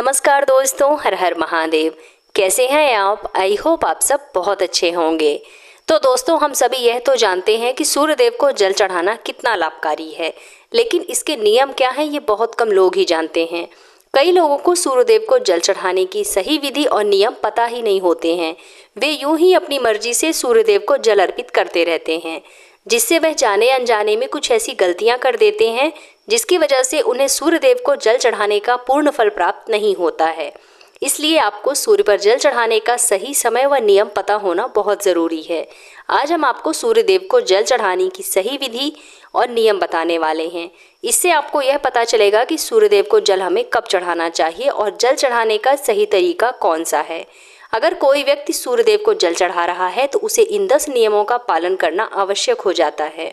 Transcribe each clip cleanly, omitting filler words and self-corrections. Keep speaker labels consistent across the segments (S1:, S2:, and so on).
S1: नमस्कार दोस्तों, हर हर महादेव। कैसे हैं आप? आई होप आप सब बहुत अच्छे होंगे। तो दोस्तों, हम सभी यह तो जानते हैं कि सूर्यदेव को जल चढ़ाना कितना लाभकारी है, लेकिन इसके नियम क्या हैं ये बहुत कम लोग ही जानते हैं। कई लोगों को सूर्यदेव को जल चढ़ाने की सही विधि और नियम पता ही नहीं होते हैं। वे यूं ही अपनी मर्जी से सूर्यदेव को जल अर्पित करते रहते हैं, जिससे वह जाने अनजाने में कुछ ऐसी गलतियां कर देते हैं जिसकी वजह से उन्हें सूर्यदेव को जल चढ़ाने का पूर्ण फल प्राप्त नहीं होता है। इसलिए आपको सूर्य पर जल चढ़ाने का सही समय व नियम पता होना बहुत ज़रूरी है। आज हम आपको सूर्यदेव को जल चढ़ाने की सही विधि और नियम बताने वाले हैं। इससे आपको यह पता चलेगा कि सूर्यदेव को जल हमें कब चढ़ाना चाहिए और जल चढ़ाने का सही तरीका कौन सा है। अगर कोई व्यक्ति सूर्यदेव को जल चढ़ा रहा है तो उसे इन 10 नियमों का पालन करना आवश्यक हो जाता है।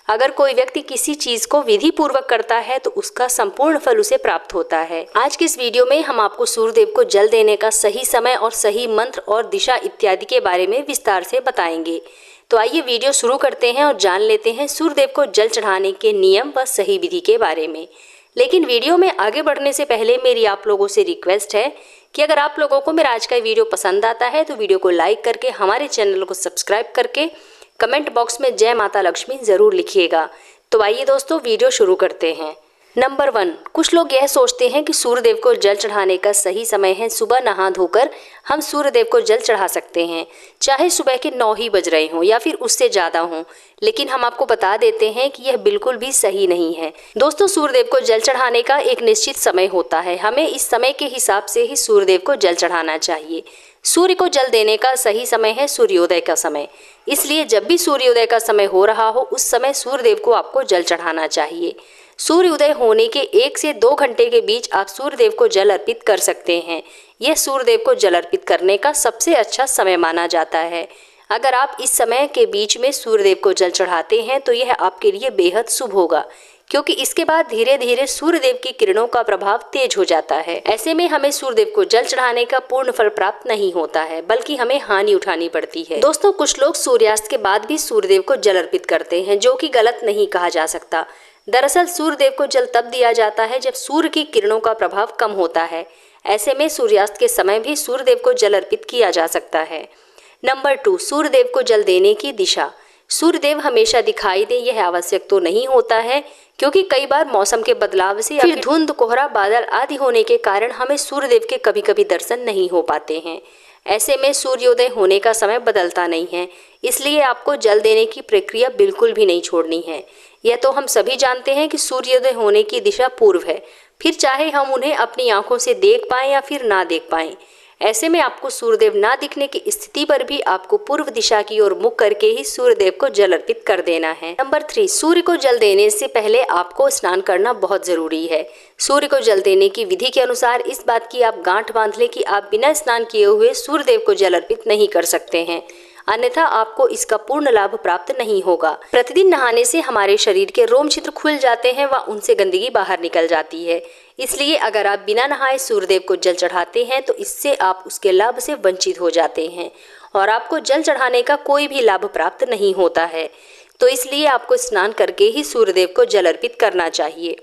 S1: अगर कोई व्यक्ति किसी चीज को विधि पूर्वक करता है तो उसका संपूर्ण फल उसे प्राप्त होता है। आज की इस वीडियो में हम आपको सूर्यदेव को जल देने का सही समय और सही मंत्र और दिशा इत्यादि के बारे में विस्तार से बताएंगे। तो आइए वीडियो शुरू करते हैं और जान लेते हैं सूर्यदेव को जल चढ़ाने के नियम व सही विधि के बारे में। लेकिन वीडियो में आगे बढ़ने से पहले मेरी आप लोगों से रिक्वेस्ट है कि अगर आप लोगों को मेरा आज का वीडियो पसंद आता है तो वीडियो को लाइक करके हमारे चैनल को सब्सक्राइब करके कमेंट बॉक्स में जय माता लक्ष्मी ज़रूर लिखिएगा। तो आइए दोस्तों, वीडियो शुरू करते हैं। नंबर 1, कुछ लोग यह सोचते हैं कि सूर्यदेव को जल चढ़ाने का सही समय है सुबह नहा धोकर हम सूर्यदेव को जल चढ़ा सकते हैं, चाहे सुबह के 9 ही बज रहे हों या फिर उससे ज़्यादा हों। लेकिन हम आपको बता देते हैं कि यह बिल्कुल भी सही नहीं है। दोस्तों, सूर्यदेव को जल चढ़ाने का एक निश्चित समय होता है। हमें इस समय के हिसाब से ही सूर्यदेव को जल चढ़ाना चाहिए। सूर्य को जल देने का सही समय है सूर्योदय का समय। इसलिए जब भी सूर्योदय का समय हो रहा हो उस समय सूर्यदेव को आपको जल चढ़ाना चाहिए। सूर्योदय होने के 1 से 2 घंटे के बीच आप सूर्यदेव को जल अर्पित कर सकते हैं। यह सूर्यदेव को जल अर्पित करने का सबसे अच्छा समय माना जाता है। अगर आप इस समय के बीच में सूर्यदेव को जल चढ़ाते हैं तो यह आपके लिए बेहद शुभ होगा, क्योंकि इसके बाद धीरे धीरे सूर्यदेव की किरणों का प्रभाव तेज हो जाता है। ऐसे में हमें सूर्यदेव को जल चढ़ाने का पूर्ण फल प्राप्त नहीं होता है, बल्कि हमें हानि उठानी पड़ती है। दोस्तों, कुछ लोग सूर्यास्त के बाद भी सूर्यदेव को जल अर्पित करते हैं, जो कि गलत नहीं कहा जा सकता। दरअसल सूर्यदेव को जल तब दिया जाता है जब सूर्य की किरणों का प्रभाव कम होता है। ऐसे में सूर्यास्त के समय भी सूर्यदेव को जल अर्पित किया जा सकता है। नंबर 2, सूर्यदेव को जल देने की दिशा। सूर्यदेव हमेशा दिखाई दे यह आवश्यक तो नहीं होता है, क्योंकि कई बार मौसम के बदलाव से या फिर धुंध, कोहरा, बादल आदि होने के कारण हमें सूर्यदेव के कभी कभी दर्शन नहीं हो पाते हैं। ऐसे में सूर्योदय होने का समय बदलता नहीं है, इसलिए आपको जल देने की प्रक्रिया बिल्कुल भी नहीं छोड़नी है। यह तो हम सभी जानते हैं कि सूर्योदय होने की दिशा पूर्व है, फिर चाहे हम उन्हें अपनी आंखों से देख पाएं या फिर ना देख पाएं। ऐसे में आपको सूर्यदेव ना दिखने की स्थिति पर भी आपको पूर्व दिशा की ओर मुख करके ही सूर्यदेव को जल अर्पित कर देना है। नंबर 3, सूर्य को जल देने से पहले आपको स्नान करना बहुत जरूरी है। सूर्य को जल देने की विधि के अनुसार इस बात की आप गांठ बांध लें कि आप बिना स्नान किए हुए सूर्यदेव को जल अर्पित नहीं कर सकते हैं, अन्यथा आपको इसका पूर्ण लाभ प्राप्त नहीं होगा। प्रतिदिन नहाने से हमारे शरीर के रोम छिद्र खुल जाते हैं व उनसे गंदगी बाहर निकल जाती है। इसलिए अगर आप बिना नहाए सूर्यदेव को जल चढ़ाते हैं तो इससे आप उसके लाभ से वंचित हो जाते हैं और आपको जल चढ़ाने का कोई भी लाभ प्राप्त नहीं होता है। तो इसलिए आपको स्नान करके ही सूर्यदेव को जल अर्पित करना चाहिए।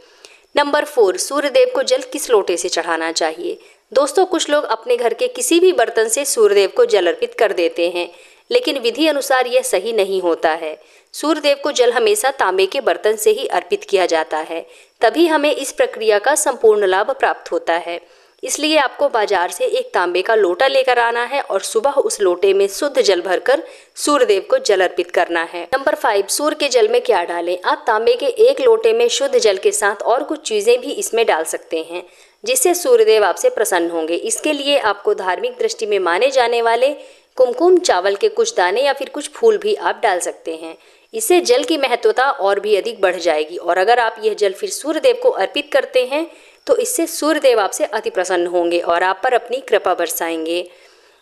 S1: नंबर 4, सूर्यदेव को जल किस लोटे से चढ़ाना चाहिए। दोस्तों, कुछ लोग अपने घर के किसी भी बर्तन से सूर्यदेव को जल अर्पित कर देते हैं, लेकिन विधि अनुसार यह सही नहीं होता है। सूर्यदेव को जल हमेशा तांबे के बर्तन से ही अर्पित किया जाता है, तभी हमें इस प्रक्रिया का संपूर्ण लाभ प्राप्त होता है। इसलिए आपको बाजार से एक तांबे का लोटा लेकर आना है और सुबह उस लोटे में शुद्ध जल भरकर सूर्यदेव को जल अर्पित करना है। नंबर 5, सूर्य के जल में क्या डालें। आप तांबे के एक लोटे में शुद्ध जल के साथ और कुछ चीजें भी इसमें डाल सकते हैं, जिससे सूर्यदेव आपसे प्रसन्न होंगे। इसके लिए आपको धार्मिक दृष्टि में माने जाने वाले कुमकुम, चावल के कुछ दाने या फिर कुछ फूल भी आप डाल सकते हैं। इससे जल की महत्वता और भी अधिक बढ़ जाएगी और अगर आप यह जल फिर सूर्यदेव को अर्पित करते हैं तो इससे सूर्यदेव आपसे अति प्रसन्न होंगे और आप पर अपनी कृपा बरसाएंगे।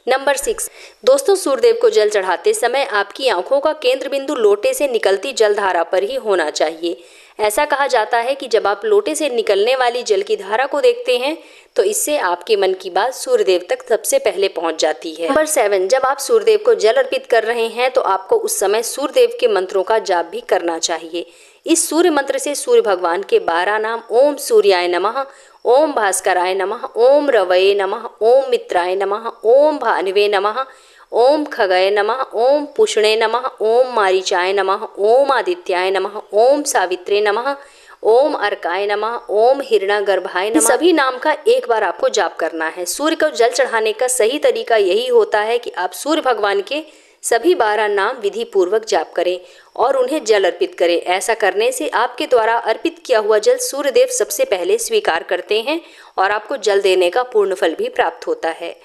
S1: नंबर 6, दोस्तों, सूर्यदेव को जल चढ़ाते समय आपकी आंखों का केंद्र बिंदु लोटे से निकलती जलधारा पर ही होना चाहिए। ऐसा कहा जाता है कि जब आप लोटे से निकलने वाली जल की धारा को देखते हैं तो इससे आपके मन की बात सूर्यदेव तक सबसे पहले पहुंच जाती है। नंबर 7, जब आप सूर्यदेव को जल अर्पित कर रहे हैं तो आपको उस समय सूर्यदेव के मंत्रों का जाप भी करना चाहिए। इस सूर्य मंत्र से सूर्य भगवान के 12 नाम ओम सूर्याय नमः, ओम भास्कराय नमः, ओम रवये नमः, ओम मित्राय नमः, ओम भानुवे नमः, ओम खगये नमः, ओम पुष्णे नमः, ओम मारीचाय नमः, ओम आदित्याय नमः, ओम सावित्रे नमः, ओम अर्काय नमः, ओम हिरण्यगर्भाय नमः। सभी नाम का एक बार आपको जाप करना है। सूर्य को जल चढ़ाने का सही तरीका यही होता है कि आप सूर्य भगवान के सभी 12 नाम विधि पूर्वक जाप करें और उन्हें जल अर्पित करें। ऐसा करने से आपके द्वारा अर्पित किया हुआ जल सूर्यदेव सबसे पहले स्वीकार करते हैं और आपको जल देने का पूर्ण फल भी प्राप्त होता है।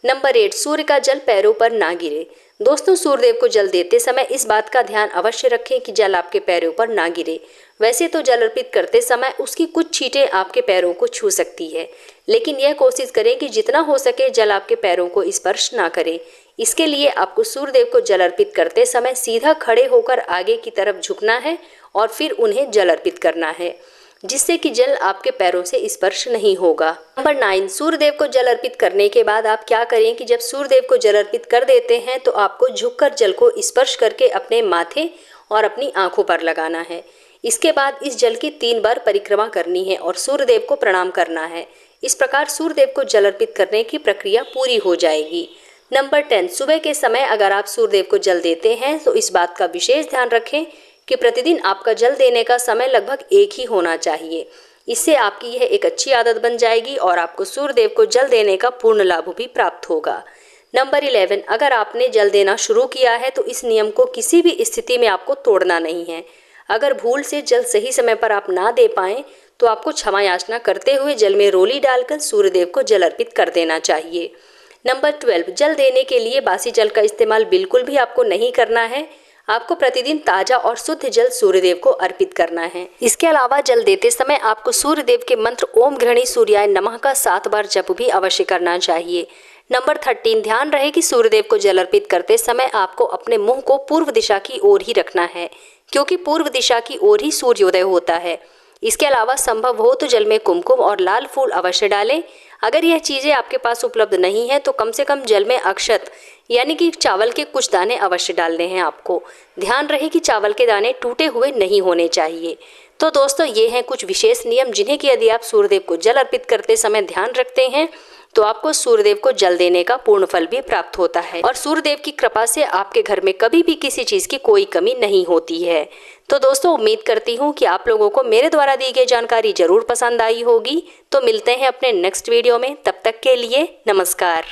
S1: नंबर 8, सूर्य का जल पैरों पर ना गिरे। दोस्तों, सूर्यदेव को जल देते समय इस बात का ध्यान अवश्य रखें कि जल आपके पैरों पर ना गिरे। वैसे तो जल अर्पित करते समय उसकी कुछ छींटें आपके पैरों को छू सकती है, लेकिन यह कोशिश करें कि जितना हो सके जल आपके पैरों को स्पर्श ना करे। इसके लिए आपको सूर्यदेव को जल अर्पित करते समय सीधा खड़े होकर आगे की तरफ झुकना है और फिर उन्हें जल अर्पित करना है, जिससे कि जल आपके पैरों से स्पर्श नहीं होगा। नंबर 9, सूर्यदेव को जल अर्पित करने के बाद आप क्या करें कि जब सूर्यदेव को जल अर्पित कर देते हैं तो आपको झुककर जल को स्पर्श करके अपने माथे और अपनी आंखों पर लगाना है। इसके बाद इस जल की 3 बार परिक्रमा करनी है और सूर्यदेव को प्रणाम करना है। इस प्रकार सूर्यदेव को जल अर्पित करने की प्रक्रिया पूरी हो जाएगी। नंबर 10, सुबह के समय अगर आप सूर्यदेव को जल देते हैं तो इस बात का विशेष ध्यान रखें कि प्रतिदिन आपका जल देने का समय लगभग एक ही होना चाहिए। इससे आपकी यह एक अच्छी आदत बन जाएगी और आपको सूर्यदेव को जल देने का पूर्ण लाभ भी प्राप्त होगा। नंबर 11, अगर आपने जल देना शुरू किया है तो इस नियम को किसी भी स्थिति में आपको तोड़ना नहीं है। अगर भूल से जल सही समय पर आप ना दे पाएं तो आपको क्षमा याचना करते हुए जल में रोली डालकर सूर्यदेव को जल अर्पित कर देना चाहिए। नंबर 12, जल देने के लिए बासी जल का इस्तेमाल बिल्कुल भी आपको नहीं करना है। आपको प्रतिदिन ताजा और शुद्ध जल सूर्यदेव को अर्पित करना है। इसके अलावा जल देते समय आपको सूर्यदेव के मंत्र ओम घृणी सूर्याय नमः का 7 बार जप भी अवश्य करना चाहिए। नंबर 13, ध्यान रहे कि सूर्यदेव को जल अर्पित करते समय आपको अपने मुंह को पूर्व दिशा की ओर ही रखना है, क्योंकि पूर्व दिशा की ओर ही सूर्योदय होता है। इसके अलावा संभव हो तो जल में कुमकुम और लाल फूल अवश्य डालें। अगर यह चीज़ें आपके पास उपलब्ध नहीं है तो कम से कम जल में अक्षत यानी कि चावल के कुछ दाने अवश्य डालने हैं आपको। ध्यान रहे कि चावल के दाने टूटे हुए नहीं होने चाहिए। तो दोस्तों, ये हैं कुछ विशेष नियम जिन्हें कि यदि आप सूर्यदेव को जल अर्पित करते समय ध्यान रखते हैं तो आपको सूर्यदेव को जल देने का पूर्ण फल भी प्राप्त होता है और सूर्यदेव की कृपा से आपके घर में कभी भी किसी चीज़ की कोई कमी नहीं होती है। तो दोस्तों, उम्मीद करती हूँ कि आप लोगों को मेरे द्वारा दी गई जानकारी जरूर पसंद आई होगी। तो मिलते हैं अपने नेक्स्ट वीडियो में, तब तक के लिए नमस्कार।